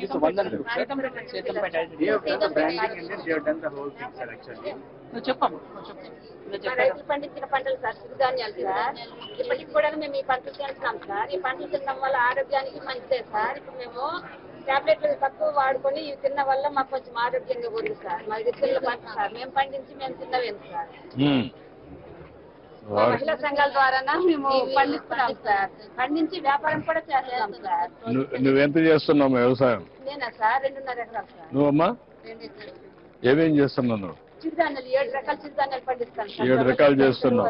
So one then branding and then they have done the whole thing, sir, actually. రైతులు పండించిన పంటలు sir సిరిధాన్యాలు sir ఇప్పటికి కూడా మేము ఈ పంటలు తింటున్నాం సార్. ఈ పంటలు తినడం వల్ల ఆరోగ్యానికి మంచిదే సార్. ఇప్పుడు మేము టాబ్లెట్లు తక్కువ వాడుకొని ఇవి తిన్న వల్ల మాకు కొంచెం ఆరోగ్యంగా ఉంది సార్. మా గిరిజనుల పంట సార్ మేము పండించి మేము తిన్నవేం సార్. మహిళా సంఘాల ద్వారా మేము పండిస్తున్నాం సార్. పండించి వ్యాపారం కూడా చేస్తున్నాం సార్. నువ్వెంత చేస్తున్నావు వ్యవసాయం? నేనా సార్ 2.5 ఎకరాలు సార్. నువ్వమ్మా ఏమేం చేస్తున్నావు? చిరుధాన్యాలు 7 రకాల చిరుధాన్యాలు పండిస్తాను సార్. 7 రకాలు చేస్తున్నావు.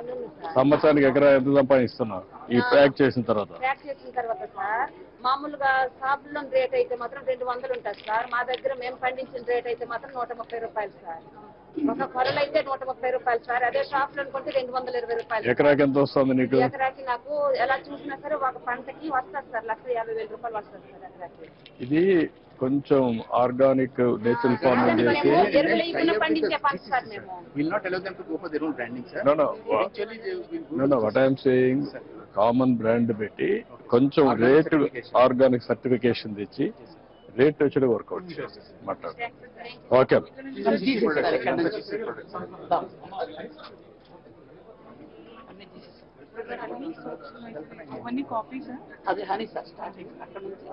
సంవత్సరానికి ఎకరా ఎంత సంపాదిస్తున్నావు ఈ ప్యాక్ చేసిన తర్వాత? ప్యాక్ చేసిన తర్వాత సార్ మామూలుగా సాబుల్లో రేట్ అయితే మాత్రం 200 ఉంటుంది సార్. మా దగ్గర మేము పండించిన రేట్ అయితే మాత్రం 130 రూపాయలు సార్. ఒక కొరలు అయితే 130 రూపాయలు సార్. అదే షాప్ లో అనుకుంటే 220 రూపాయలు. ఎకరాకి ఎంత వస్తుంది నీకు? ఎకరాకి నాకు ఎలా చూసినా సరే ఒక పంటకి వస్తుంది సార్ 1,50,000 రూపాయలు వస్తుంది సార్ ఎకరాకి. ఇది కొంచెం ఆర్గానిక్ నేచురల్ ఫార్మింగ్ చేసి పండించే పంట సార్. మేము will not allow them to go for their own branding, sir. Actually they will go. What I am saying, common brand పెట్టి కొంచెం రేట్ ఆర్గానిక్ సర్టిఫికేషన్ తెచ్చి రేట్ వచ్చి వర్కౌట్ మాట్లాడు. ఓకే అవన్నీ కాపీ సార్. అది హనీ సార్ స్టార్టింగ్ అక్కడ నుంచి.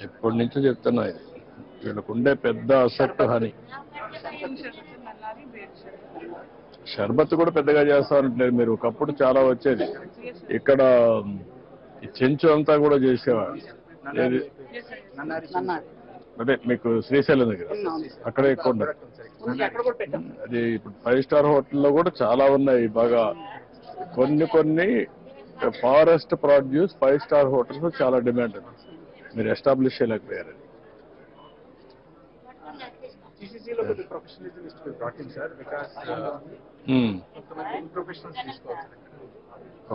ఎప్పటి నుంచో చెప్తున్నా ఇది వీళ్ళకు ఉండే పెద్ద అసెట్ హనీ. షర్బత్ కూడా పెద్దగా చేస్తారంటలేదు మీరు. ఒకప్పుడు చాలా వచ్చేది ఇక్కడ చెంచు అంతా కూడా చేసేవాడు. అదే మీకు శ్రీశైలం దగ్గర అక్కడే ఎక్కువ ఉండదు. అది ఇప్పుడు 5 స్టార్ హోటల్లో కూడా చాలా ఉన్నాయి బాగా. కొన్ని ఫారెస్ట్ ప్రొడ్యూస్ 5 స్టార్ హోటల్స్ చాలా డిమాండ్ ఉంది. మీరు ఎస్టాబ్లిష్ చేయలేకపోయారు.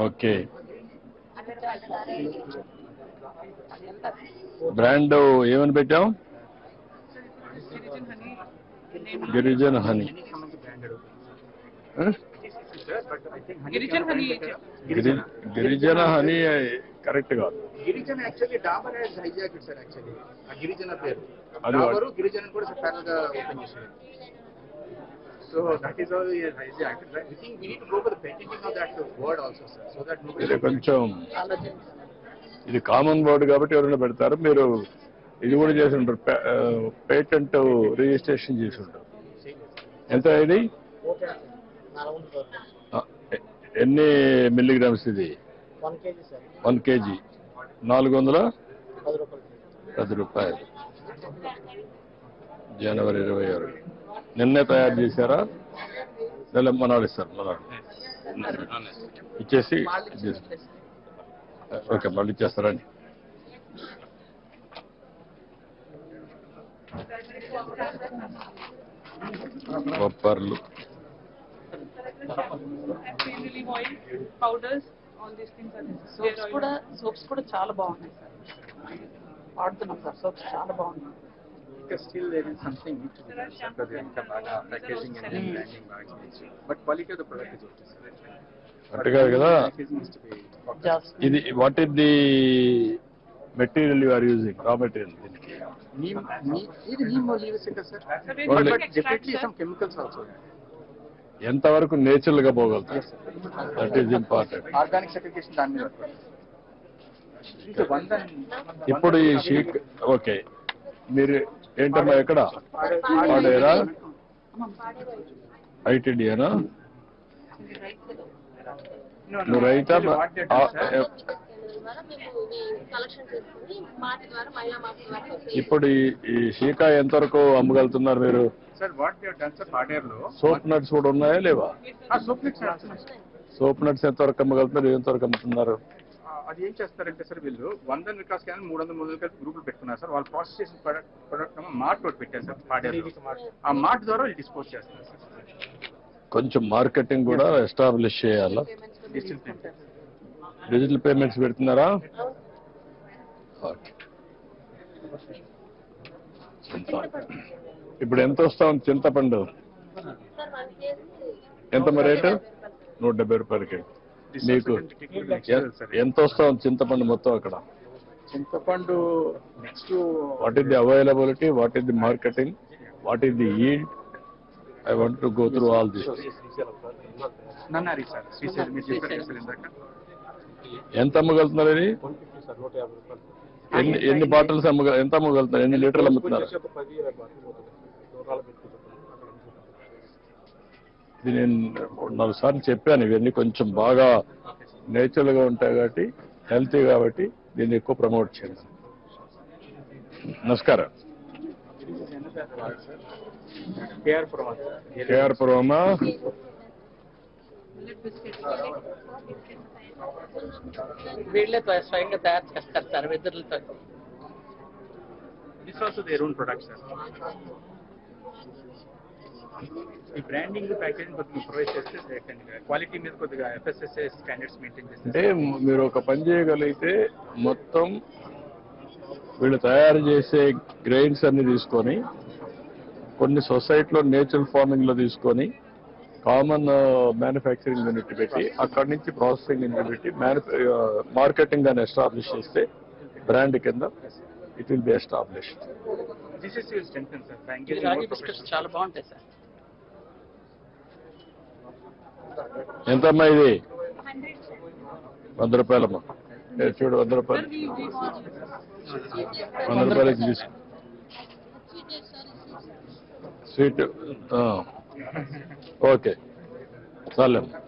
ఓకే బ్రాండ్ ఏమని పెట్టాం? గిరిజన హనీ. గిరిజన హనీ కరెక్ట్ కాదు. గిరిజన actually Dabur has hijack it sir. Actually ఆ గిరిజన పేరు డాబరు గిరిజన కూడా ప్యారల్ గా ఓపెన్ చేశారు. So that is all he hijack. I think we need to go for the patenting of that word also sir. So that ఇది కొంచెం ఇది కామన్ వర్డ్ కాబట్టి ఎవరైనా పెడతారు. మీరు ఇది కూడా చేసి ఉంటారు, పేటెంట్ రిజిస్ట్రేషన్ చేసి ఉంటారు. ఎంత ఇది? ఎన్ని మిల్లీగ్రామ్స్ ఇది? 1 కేజీ 410 రూపాయలు. జనవరి 26 నిన్నే తయారు చేశారా? నెల మనాడు ఇస్తారు. మనాడు ఇచ్చేసి ఓకే మళ్ళీ ఇచ్చేస్తారండి. బొప్పర్లు సోప్స్ కూడా చాలా బాగున్నాయి సార్. వాడుతున్నాం సార్ సోప్స్ చాలా బాగున్నాయి. Still there is something need to be done because they have packaging and branding bags, but quality of the product is okay. అట్టు కాదు కదా ఇది. What is the material you are using? Raw material దీనికి ఇది neem leaves కదా sir. But definitely some chemicals also. ఎంతవరకు natural గా పోగలుగుతారు? That is important. Organic certification దాని మీద ఇప్పుడు ఈ షీక్ ఓకే. మీరు ఏంటమ్మా ఎక్కడ పాడేరా? ఐటీడీనా? నువ్వు రైతా? ఇప్పుడు ఈ షీకా ఎంతవరకు అమ్మగలుగుతున్నారు మీరు? సోప్ నట్స్ కూడా ఉన్నాయా లేవా? సోప్ నట్స్ ఎంతవరకు అమ్మగలుగుతున్నారు? ఎంతవరకు అమ్ముతున్నారు? అది ఏం చేస్తారంటే సార్ వీళ్ళు 100 వికాస్ కానీ 300 కలిపి గ్రూపులు పెట్టుకున్నారు సార్. వాళ్ళు ప్రాసెస్ చేసిన ప్రొడక్ట్ మార్ట్ ఒకటి పెట్టారు సార్. పాడేరు ఆ మార్ట్ ద్వారా వాళ్ళు డిస్పోజ్ చేస్తారు సార్. కొంచెం మార్కెటింగ్ కూడా ఎస్టాబ్లిష్ చేయాలా? డిజిటల్ పేమెంట్స్ పెడుతున్నారా? ఓకే. ఇప్పుడు ఎంత వస్తా ఉంది చింతపండు? ఎంత మరి రేటు? 170 రూపాయలకి. మీకు ఎంత వస్తాం చింతపండు మొత్తం అక్కడ? చింతపండు next what is the availability, what is the marketing, what is the yield? I want to go through all this. నన్నారి సార్, శ్రీశైలం మీరు చెప్పారు సార్ ఇందాక. ఎంత అమ్మగలుగుతున్నారు ఇది? ఎన్ని బాటిల్స్ ఎంత అమ్మగలుగుతున్నారు? ఎన్ని లీటర్లు అమ్ముతున్నారు? ఇది నేను 4 సార్లు చెప్పాను, ఇవన్నీ కొంచెం బాగా నేచురల్ గా ఉంటాయి కాబట్టి, హెల్తీ కాబట్టి దీన్ని ఎక్కువ ప్రమోట్ చేయండి. నమస్కారం. కేఆర్ పురమా వీళ్ళే స్వయంగా తయారు చేస్తారు సార్ వెదురులతో. This also their own product sir. ఈ బ్రాండింగ్ ప్యాకేజింగ్ కొద్దిగా ప్రొవైడ్ చేస్తే క్వాలిటీ మీద కొద్దిగా FSSAI స్టాండర్డ్స్ మెయింటైన్ చేస్తే. అంటే మీరు ఒక పని చేయగలిగితే మొత్తం వీళ్ళు తయారు చేసే గ్రెయిన్స్ అన్ని తీసుకొని కొన్ని సొసైటీలో నేచురల్ ఫార్మింగ్ లో తీసుకొని కామన్ మ్యానుఫ్యాక్చరింగ్ యూనిట్ పెట్టి అక్కడి నుంచి ప్రాసెసింగ్ యూనిట్ పెట్టి మార్కెటింగ్ అని ఎస్టాబ్లిష్ చేస్తే బ్రాండ్ కింద ఇట్ విల్ బి ఎస్టాబ్లిష్డ్. రాగి బిస్కెట్స్ చాలా బాగుంటాయి సార్. ఎంతమ్మా ఇది? 100 రూపాయలమ్మా. చూడు 100 రూపాయలు, 100 రూపాయలకి తీసుకో. Sweet okay చాలేమ్మా.